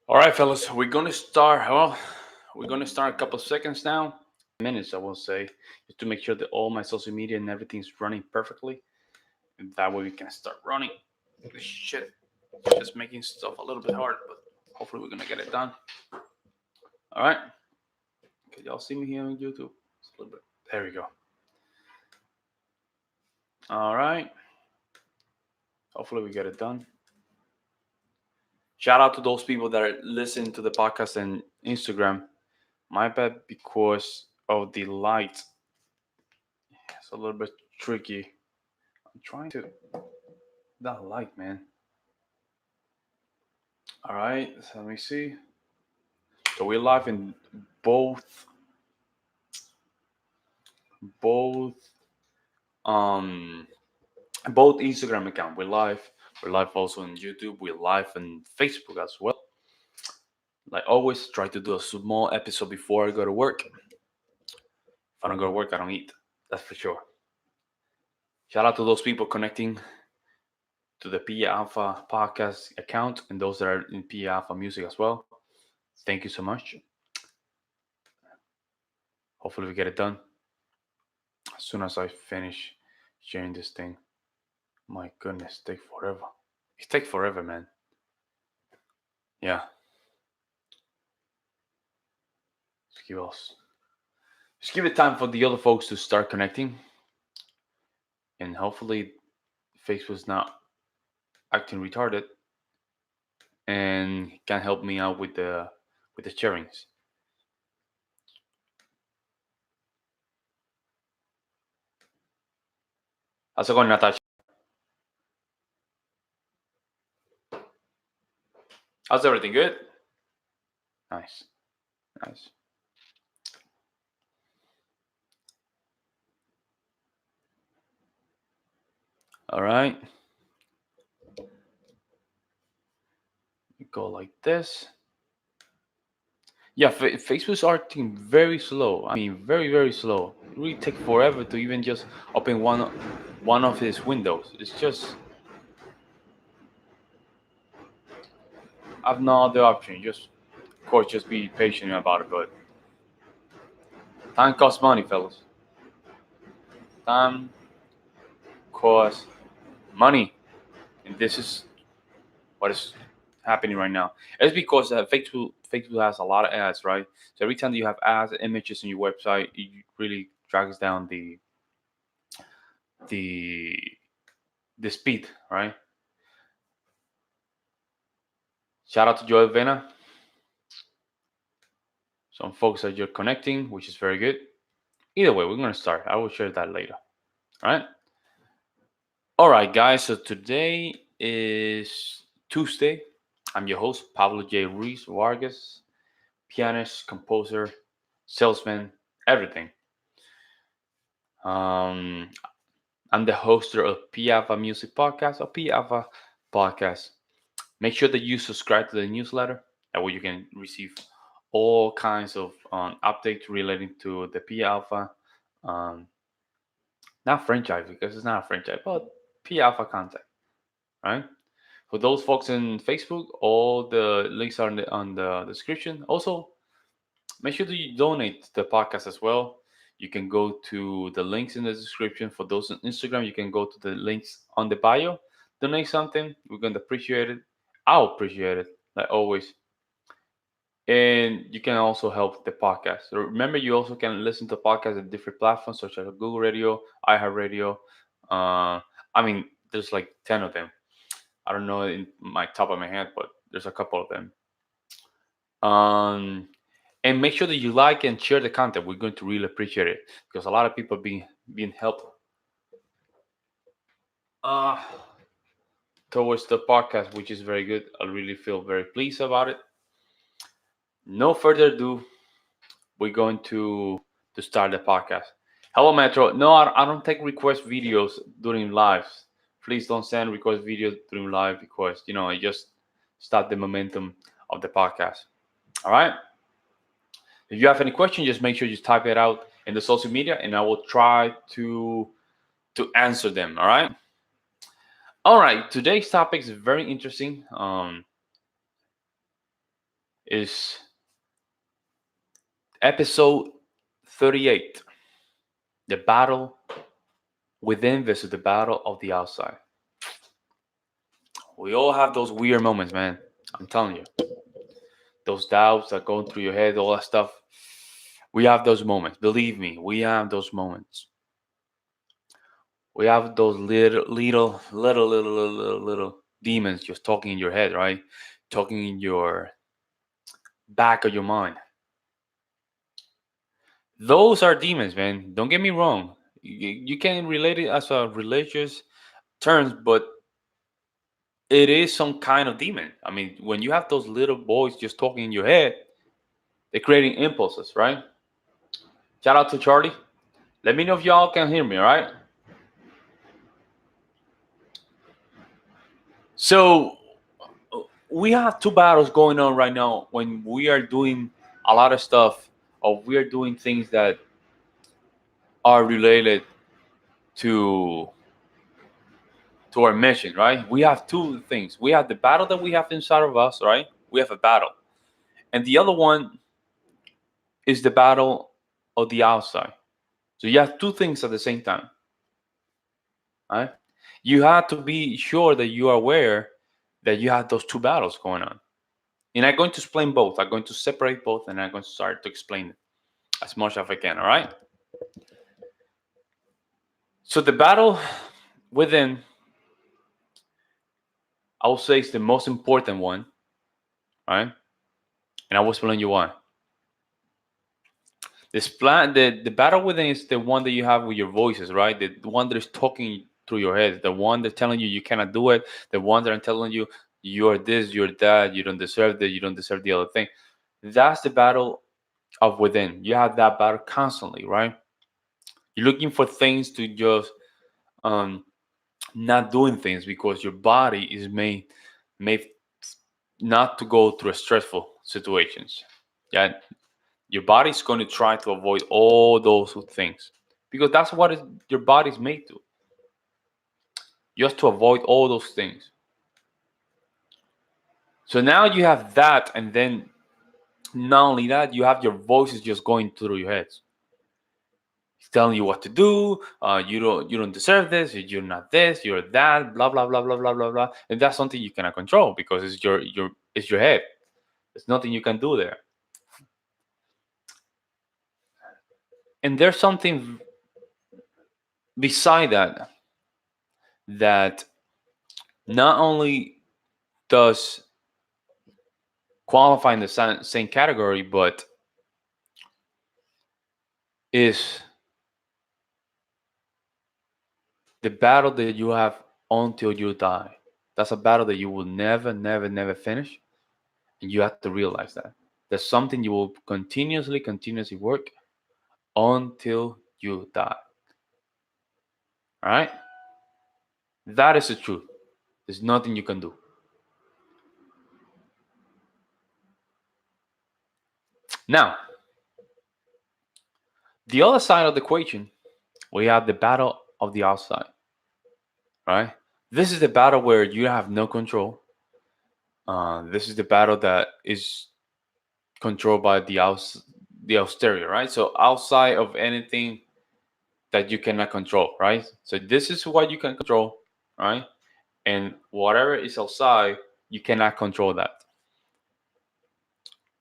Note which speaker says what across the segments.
Speaker 1: All right, fellas, we're gonna start. Well, we're gonna start a couple of seconds now, minutes, I will say, just to make sure that all my social media and everything's running perfectly. And that way we can start running. Shit, just making stuff a little bit hard, but hopefully we're gonna get it done. All right, can y'all see me here on YouTube? Just a little bit. There we go. All right, hopefully we get it done. Shout out to those people that are listening to the podcast and Instagram. My bad because of the light. It's a little bit tricky. I'm trying to that light, man. All right, so let me see. So we're live in both both um both Instagram account. We're live. We're live also on YouTube. We're live on Facebook as well. Like always, try to do a small episode before I go to work. If I don't go to work, I don't eat. That's for sure. Shout out to those people connecting to the P Alpha podcast account and those that are in P Alpha music as well. Thank you so much. Hopefully we get it done as soon as I finish sharing this thing. My goodness, take forever. It takes forever, man. Yeah. Just give us. Just give it time for the other folks to start connecting, and hopefully, Facebook's not acting retarded and can help me out with the sharings. How's it going, Natasha? How's everything? Good. Nice, nice. All right. Go like this. Yeah, Facebook's acting very slow. I mean, very very slow. It really take forever to even just open one of his windows. It's just I've no other option. Just of course, just be patient about it. But time costs money, fellas. Time costs money, and this is what is happening right now. It's because Facebook has a lot of ads, right? So every time you have ads, images on your website, it really drags down the the speed, right? Shout out to Joel Vena. Some folks are just connecting, which is very good. Either way, we're gonna start. I will share that later. All right. All right, guys. So today is Tuesday. I'm your host, Pablo J. Ruiz Vargas, pianist, composer, salesman, everything. Um, I'm the hoster of Piava Music Podcast or Piava Podcast. Make sure that you subscribe to the newsletter. That way you can receive all kinds of updates relating to the P Alpha, um, not franchise because it's not a franchise, but P Alpha content, right? For those folks in Facebook, all the links are on the description. Also, make sure that you donate to the podcast as well. You can go to the links in the description. For those on Instagram, you can go to the links on the bio. Donate something. We're going to appreciate it. I'll appreciate it, like always. And you can also help the podcast. So remember, you also can listen to podcasts at different platforms such as Google Radio, iHeartRadio. I mean, there's like 10 of them. I don't know in my top of my head, but there's a couple of them. Um, and make sure that you like and share the content. We're going to really appreciate it because a lot of people being helped uh, towards the podcast, which is very good. I really feel very pleased about it. No further ado, we're going to start the podcast. Hello, Metro. No, I don't take request videos during lives. Please don't send request videos during live because it just start the momentum of the podcast. All right. If you have any question, just make sure you type it out in the social media, and I will try to answer them. All right. All right. Today's topic is very interesting. is episode 38, the battle within versus the battle of the outside. We all have those weird moments, man. I'm telling you, those doubts that go through your head, all that stuff. We have those moments. Believe me, we have those moments. We have those little demons just talking in your head, right? Talking in your back of your mind. Those are demons, man. Don't get me wrong. You can relate it as a religious terms, but it is some kind of demon. I mean, when you have those little boys just talking in your head, they're creating impulses, right? Shout out to Charlie. Let me know if y'all can hear me, all right? So we have two battles going on right now when we are doing a lot of stuff or we are doing things that are related to our mission, right? We have two things. We have the battle that we have inside of us, right? We have a battle. And the other one is the battle of the outside. So you have two things at the same time, right? You have to be sure that you are aware that you have those two battles going on. And I'm going to explain both. I'm going to separate both and I'm going to start to explain it as much as I can, all right? So the battle within, I will say, is the most important one, right? And I will explain you why. The battle within is the one that you have with your voices, right? The one that is talking through your head, the one that's telling you cannot do it, the one that are telling you you're this, you're that, you don't deserve this, you don't deserve the other thing. That's the battle of within. You have that battle constantly, right? You're looking for things to just um, not doing things because your body is made not to go through stressful situations. Yeah, your body's going to try to avoid all those things because that's what your body's made to, just to avoid all those things. So now you have that, and then not only that, you have your voices just going through your heads. It's telling you what to do. You don't deserve this. You're not this. You're that. Blah blah blah blah blah blah blah. And that's something you cannot control because it's your head. There's nothing you can do there. And there's something beside that not only does qualify in the same category, but is the battle that you have until you die. That's a battle that you will never, never, never finish. And you have to realize that. There's something you will continuously work until you die. All right? That is the truth. There's nothing you can do. Now, the other side of the equation, we have the battle of the outside. Right? This is the battle where you have no control. This is the battle that is controlled by the exterior, right? So outside of anything that you cannot control, right? So this is what you can control, right? And whatever is outside, you cannot control that,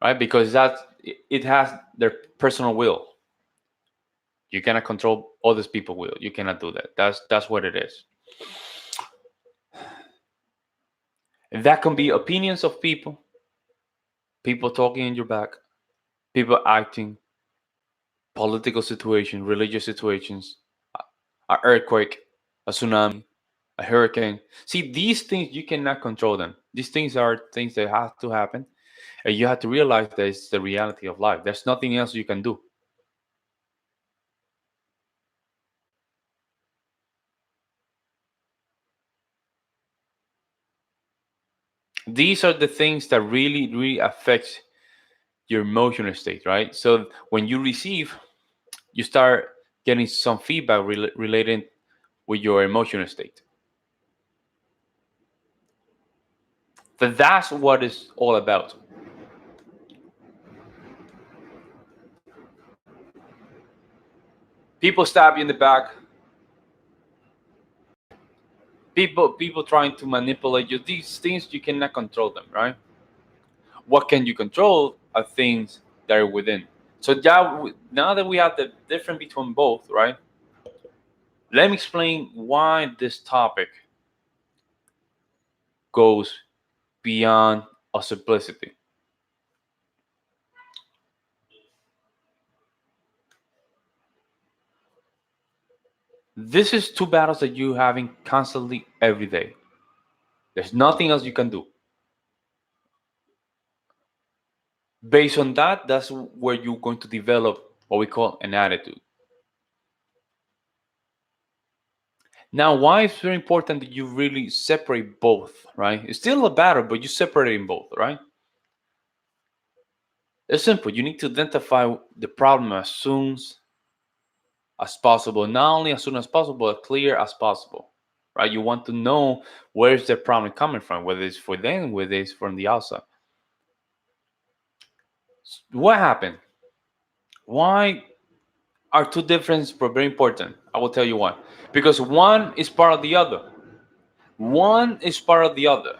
Speaker 1: right? Because it has their personal will. You cannot control others people will. You cannot do that. That's what it is. And that can be opinions of people talking in your back, people acting, political situation, religious situations, an earthquake, a tsunami, a hurricane. See, these things you cannot control them. These things are things that have to happen, and you have to realize that it's the reality of life. There's nothing else you can do. These are the things that really affect your emotional state, right? So when you receive, you start getting some feedback related with your emotional state. But that's what it's all about. People stab you in the back. People trying to manipulate you. These things you cannot control them, right? What can you control are things that are within. So now that we have the difference between both, right? Let me explain why this topic goes beyond a simplicity. This is two battles that you having constantly every day. There's nothing else you can do. Based on that, that's where you're going to develop what we call an attitude. Now, why it's very important that you really separate both, right? It's still a battle, but you separate in both, right? It's simple. You need to identify the problem as soon as possible. Not only as soon as possible, but clear as possible, right? You want to know where's the problem coming from, whether it's for them, whether it's from the outside. What happened? Why are two different but very important? I will tell you why. Because one is part of the other. One is part of the other.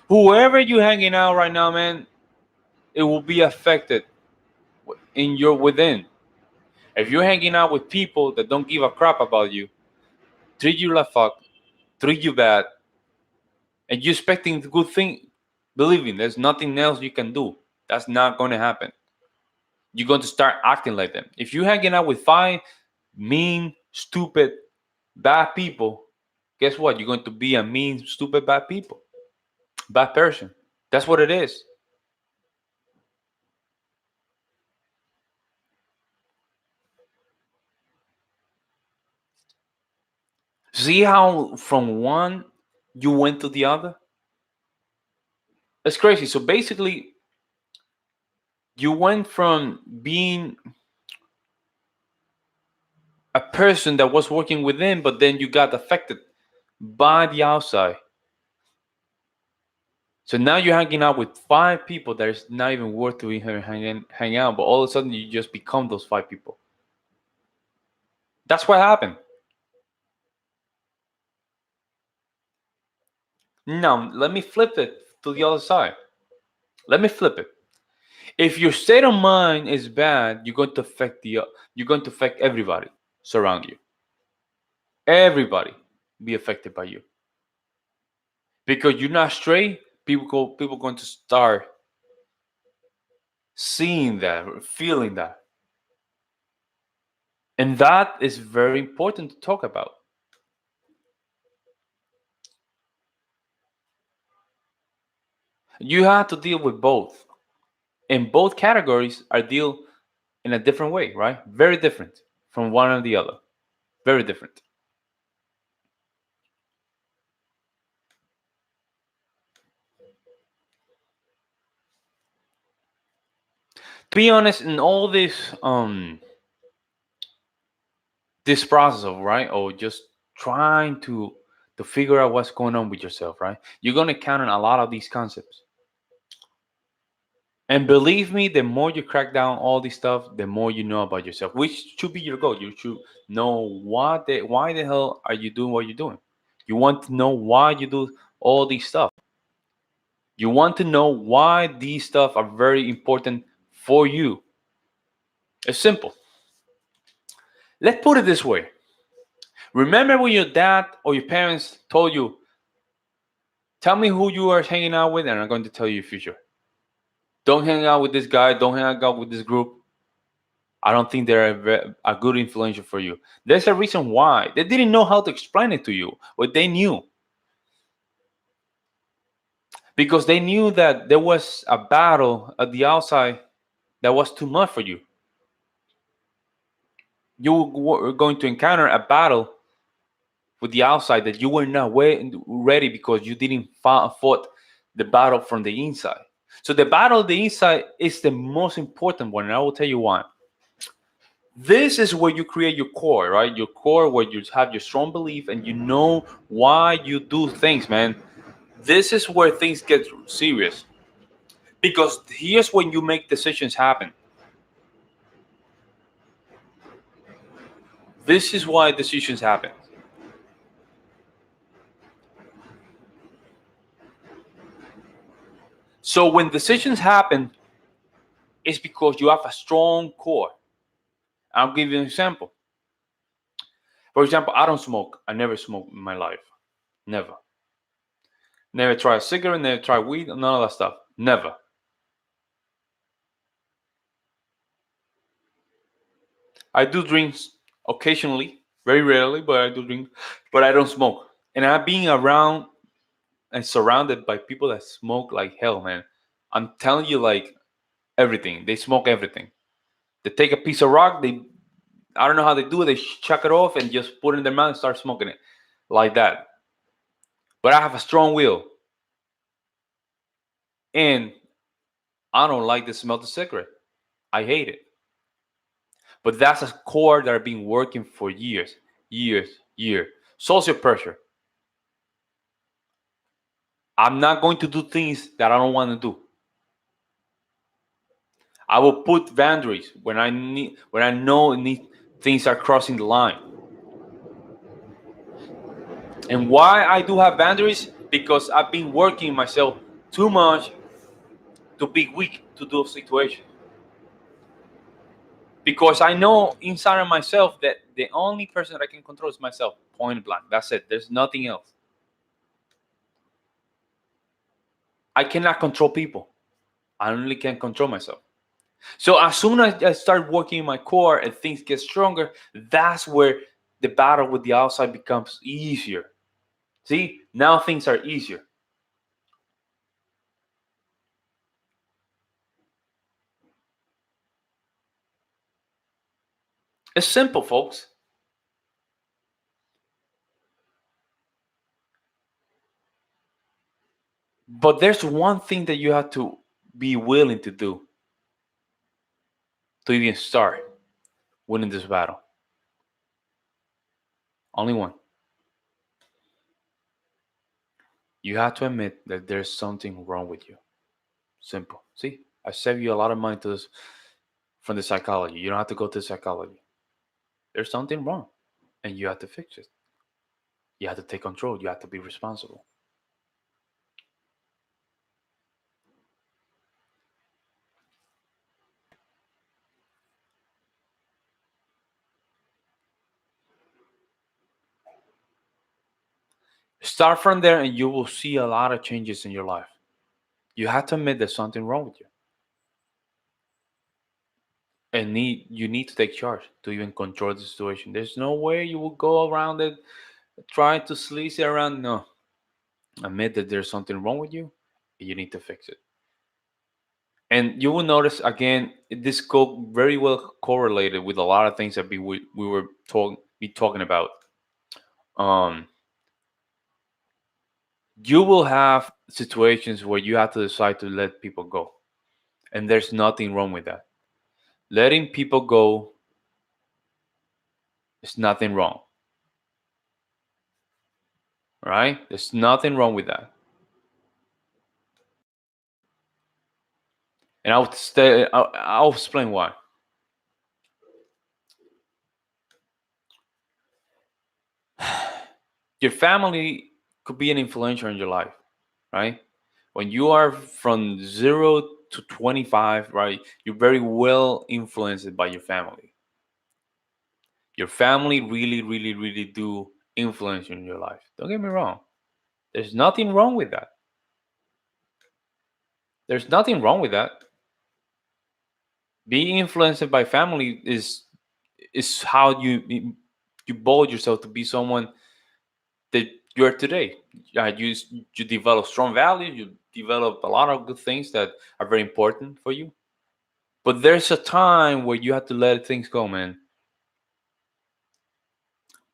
Speaker 1: Whoever you hanging out right now, man, it will be affected in your within. If you're hanging out with people that don't give a crap about you, treat you like fuck, treat you bad, and you expecting the good thing, believe me, there's nothing else you can do. That's not going to happen. You're going to start acting like them. If you're hanging out with five mean, stupid, bad people, guess what? You're going to be a mean, stupid, bad people, bad person. That's what it is. See how from one you went to the other? It's crazy. So basically, you went from being a person that was working within, but then you got affected by the outside. So now you're hanging out with five people that is not even worth to even hang out, but all of a sudden you just become those five people. That's what happened. Now let me flip it to the other side. Let me flip it. If your state of mind is bad, you're going to affect everybody surround you. Everybody be affected by you because you're not straight. People going to start seeing that, feeling that, and that is very important to talk about. You have to deal with both, and both categories are deal in a different way, right? Very different from one or the other. Very different. To be honest, in all this process of right or just trying to figure out what's going on with yourself, right? You're gonna encounter a lot of these concepts. And believe me, the more you crack down all this stuff, the more you know about yourself, which should be your goal. You should know why the hell are you doing what you're doing. You want to know why you do all these stuff. You want to know why these stuff are very important for you. It's simple. Let's put it this way. Remember when your dad or your parents told you, tell me who you are hanging out with, and I'm going to tell you your future. Don't hang out with this guy. Don't hang out with this group. I don't think they're a good influence for you. There's a reason why. They didn't know how to explain it to you, but they knew. Because they knew that there was a battle at the outside that was too much for you. You were going to encounter a battle with the outside that you were not ready because you didn't fought the battle from the inside. So the battle of the inside is the most important one, and I will tell you why. This is where you create your core, right? Your core where you have your strong belief and you know why you do things, man. This is where things get serious. Because here's when you make decisions happen. This is why decisions happen. So when decisions happen, it's because you have a strong core. I'll give you an example. For example, I don't smoke. I never smoked in my life. Never. Never tried a cigarette, never tried weed, none of that stuff. Never. I do drink occasionally, very rarely, but I do drink, but I don't smoke. And I've been around and surrounded by people that smoke like hell, man. I'm telling you, like everything. They smoke everything. They take a piece of rock, I don't know how they do it. They chuck it off and just put it in their mouth and start smoking it like that. But I have a strong will, and I don't like the smell of the cigarette. I hate it. But that's a core that I've been working for years, years. Social pressure. I'm not going to do things that I don't want to do. I will put boundaries when I know things are crossing the line. And why I do have boundaries? Because I've been working myself too much to be weak to those situations. Because I know inside of myself that the only person that I can control is myself. Point blank. That's it. There's nothing else. I cannot control people. I only can control myself. So as soon as I start working in my core and things get stronger, that's where the battle with the outside becomes easier. See, now things are easier. It's simple, folks. But there's one thing that you have to be willing to do to even start winning this battle. Only one. You have to admit that there's something wrong with you. Simple. See, I save you a lot of money to this from the psychology. You don't have to go to psychology. There's something wrong, and you have to fix it. You have to take control. You have to be responsible. Start from there, and you will see a lot of changes in your life. You have to admit there's something wrong with you, and you need to take charge to even control the situation. There's no way you will go around it trying to sleaze it around. No, admit that there's something wrong with you, and you need to fix it. And you will notice again, this go very well correlated with a lot of things that we were talking about. Um, you will have situations where you have to decide to let people go, and there's nothing wrong with that. Letting people go is nothing wrong, right? There's nothing wrong with that. And I'll explain why. Your family could be an influencer in your life, right? When you are from 0 to 25, right, you're very well influenced by your family. Your family really, really, really do influence you in your life. Don't get me wrong. There's nothing wrong with that. There's nothing wrong with that. Being influenced by family is how you mold yourself to be someone that you are today. You develop strong values. You develop a lot of good things that are very important for you. But there's a time where you have to let things go, man,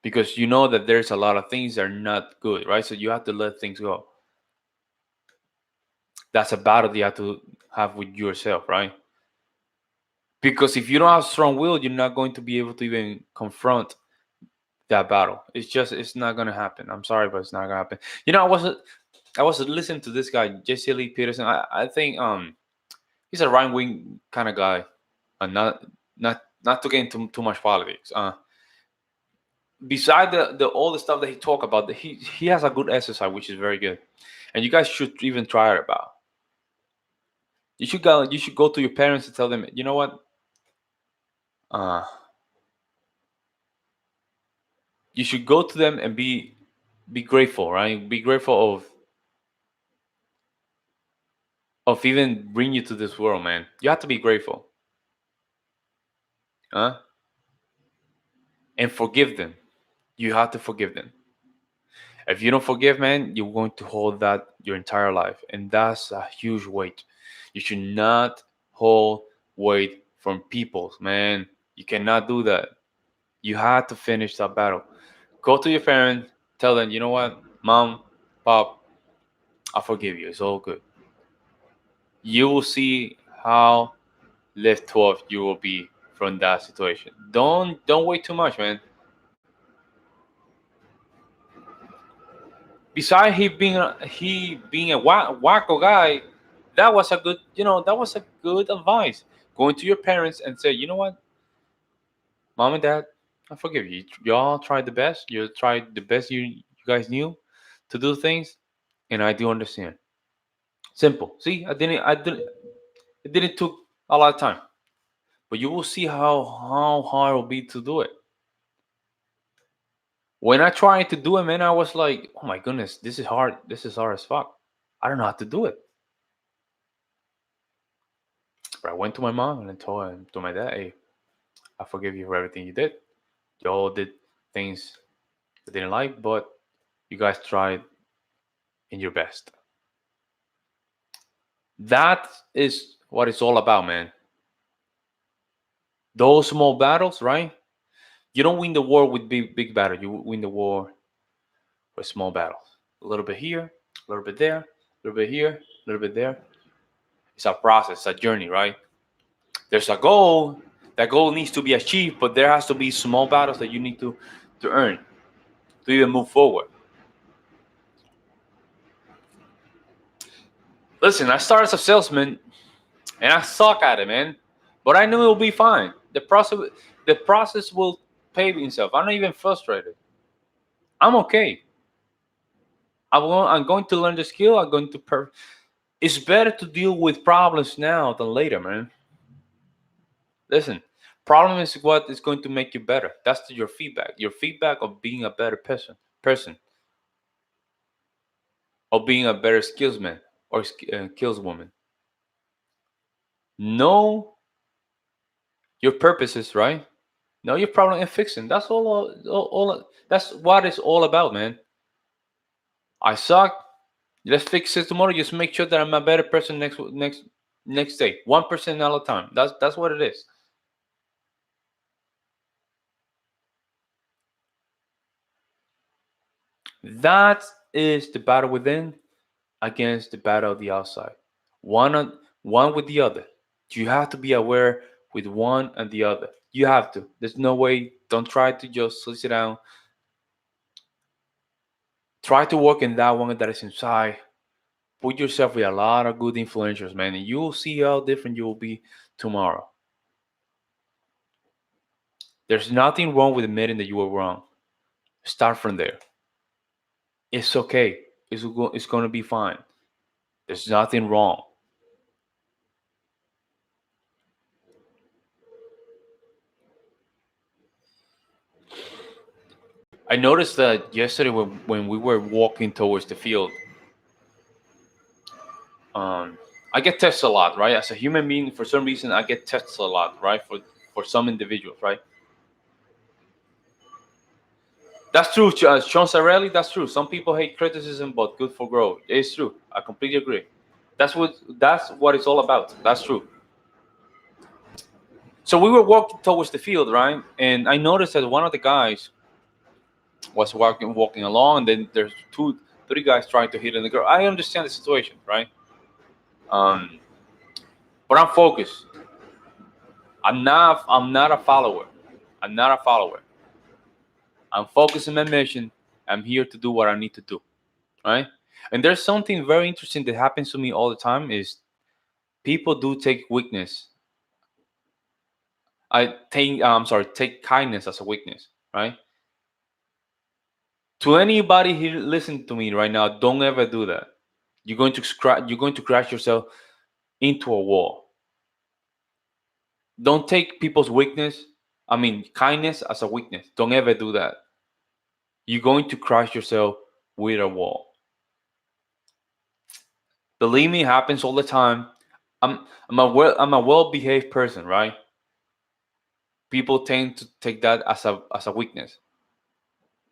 Speaker 1: because you know that there's a lot of things that are not good, right? So you have to let things go. That's a battle you have to have with yourself, right? Because if you don't have strong will, you're not going to be able to even confront that battle. It's not gonna happen. I'm sorry, but it's not gonna happen. You know, I was listening to this guy, Jesse Lee Peterson. I think he's a right wing kind of guy, and not to get into too much politics. Beside the all the stuff that he talk about, he has a good exercise, which is very good, and you guys should even try it about. You should go to your parents and tell them, you know what, uh, you should go to them and be grateful, right? Be grateful of even bring you to this world, man. You have to be grateful, huh? And forgive them. You have to forgive them. If you don't forgive, man, you're going to hold that your entire life, and that's a huge weight. You should not hold weight from people, man. You cannot do that. You have to finish that battle. Go to your parents, tell them, you know what, mom, pop, I forgive you. It's all good. You will see how left off you will be from that situation. Don't wait too much, man. Besides he being a wacko guy, that was a good, that was a good advice. Going to your parents and say, you know what, mom and dad, I forgive you. Y'all tried the best. You tried the best you guys knew to do things, and I do understand. Simple. See, I didn't. It didn't took a lot of time, but you will see how hard it will be to do it. When I tried to do it, man, I was like, oh my goodness, this is hard. This is hard as fuck. I don't know how to do it. But I went to my mom and I told my dad, hey, I forgive you for everything you did. You all did things I didn't like, but you guys tried in your best. That is what it's all about, man. Those small battles, right? You don't win the war with big battle. You win the war with small battles. A little bit here, a little bit there, a little bit here, a little bit there. It's a process, a journey, right? There's a goal. That goal needs to be achieved, but there has to be small battles that you need to earn to even move forward. Listen, I started as a salesman and I suck at it, man. But I knew it will be fine. The process will pay itself. I'm not even frustrated. I'm okay. I'm going to learn the skill. I'm going to It's better to deal with problems now than later, man. Listen, problem is what is going to make you better. That's your feedback. Your feedback of being a better person, of being a better skillsman or skillswoman. Know your purposes, right? Know your problem and fix them. That's that's what it's all about, man. I suck. Let's fix it tomorrow. Just make sure that I'm a better person next day. 1% at a time. That's what it is. That is the battle within against the battle of the outside. One with the other. You have to be aware with one and the other. You have to. There's no way. Don't try to just sit down. Try to work in that one that is inside. Put yourself with a lot of good influencers, man, and you will see how different you will be tomorrow. There's nothing wrong with admitting that you were wrong. Start from there. It's okay. It's going to be fine. There's nothing wrong. I noticed that yesterday when we were walking towards the field, um, I get tested a lot, right? As a human being, for some reason, I get tested a lot, right? For some individuals, right? That's true, Sean Sarelli. That's true. Some people hate criticism, but good for growth. It's true. I completely agree. That's what it's all about. That's true. So we were walking towards the field, right? And I noticed that one of the guys was walking along, and then there's three guys trying to hit on the girl. I understand the situation, right? Um, but I'm focused. I'm not a follower. I'm not a follower. I'm focused on my mission. I'm here to do what I need to do, right? And there's something very interesting that happens to me all the time is people do take weakness. I think I'm sorry, take kindness as a weakness, right? To anybody here listen to me right now, don't ever do that. You're going to crash yourself into a wall. Don't take people's kindness as a weakness. Don't ever do that. You're going to crash yourself with a wall. Believe me, it happens all the time. I'm a well behaved person, right? People tend to take that as a weakness.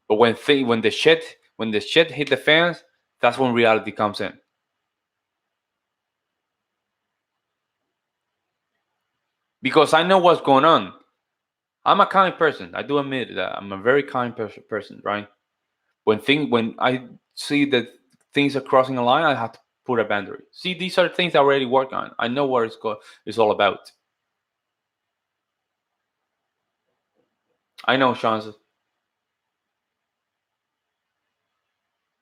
Speaker 1: But when the shit hit the fans, that's when reality comes in. Because I know what's going on. I'm a kind person. I do admit that I'm a very kind person, right? When I see that things are crossing a line, I have to put a boundary. See, these are things I already work on. I know what it's all about. I know, Sean.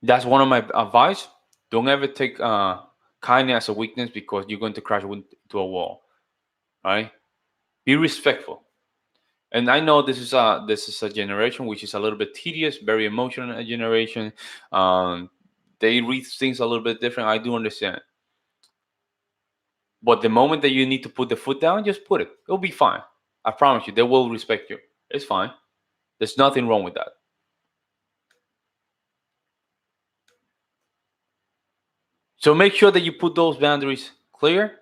Speaker 1: That's one of my advice. Don't ever take kindness as a weakness because you're going to crash into a wall. Right? Be respectful. And I know this is a generation which is a little bit tedious, very emotional generation. Um, they read things a little bit different. I do understand. But the moment that you need to put the foot down, just put it. It'll be fine. I promise you, they will respect you. It's fine. There's nothing wrong with that. So make sure that you put those boundaries clear.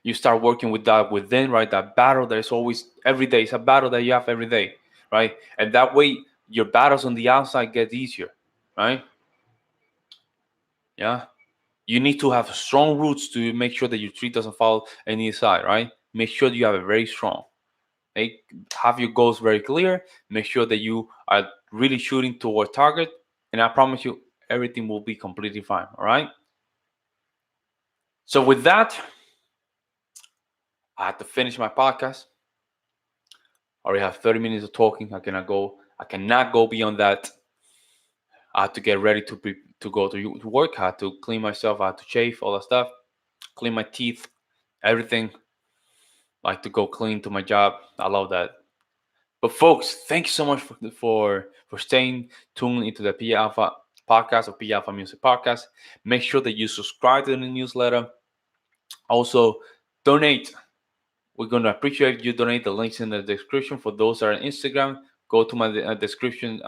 Speaker 1: You start working with that within, right? That battle that is always every day. It's a battle that you have every day, right? And that way, your battles on the outside get easier, right? Yeah. You need to have strong roots to make sure that your tree doesn't fall any side, right? Make sure that you have it very strong. Have your goals very clear. Make sure that you are really shooting toward target, and I promise you, everything will be completely fine. All right. So with that, I have to finish my podcast. I already have 30 minutes of talking. I cannot go beyond that. I have to get ready to go to work. I have to clean myself. I have to shave all that stuff, clean my teeth, everything. I like to go clean to my job. I love that. But folks, thank you so much for staying tuned into the P Alpha podcast or P Alpha Music Podcast. Make sure that you subscribe to the newsletter. Also, donate. We're gonna appreciate if you donate. The links in the description for those that are on Instagram. Go to my description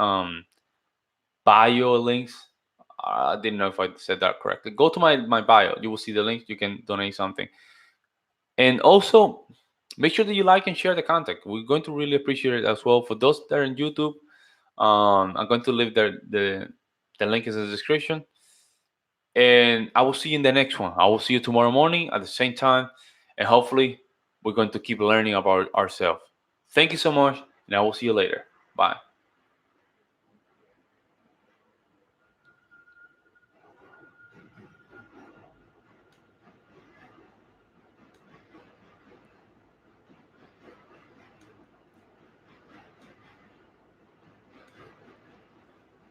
Speaker 1: bio links. I didn't know if I said that correctly. Go to my bio. You will see the link. You can donate something. And also, make sure that you like and share the content. We're going to really appreciate it as well. For those that are in YouTube, I'm going to leave the link in the description. And I will see you in the next one. I will see you tomorrow morning at the same time. And hopefully, we're going to keep learning about ourselves. Thank you so much. And I will see you later. Bye.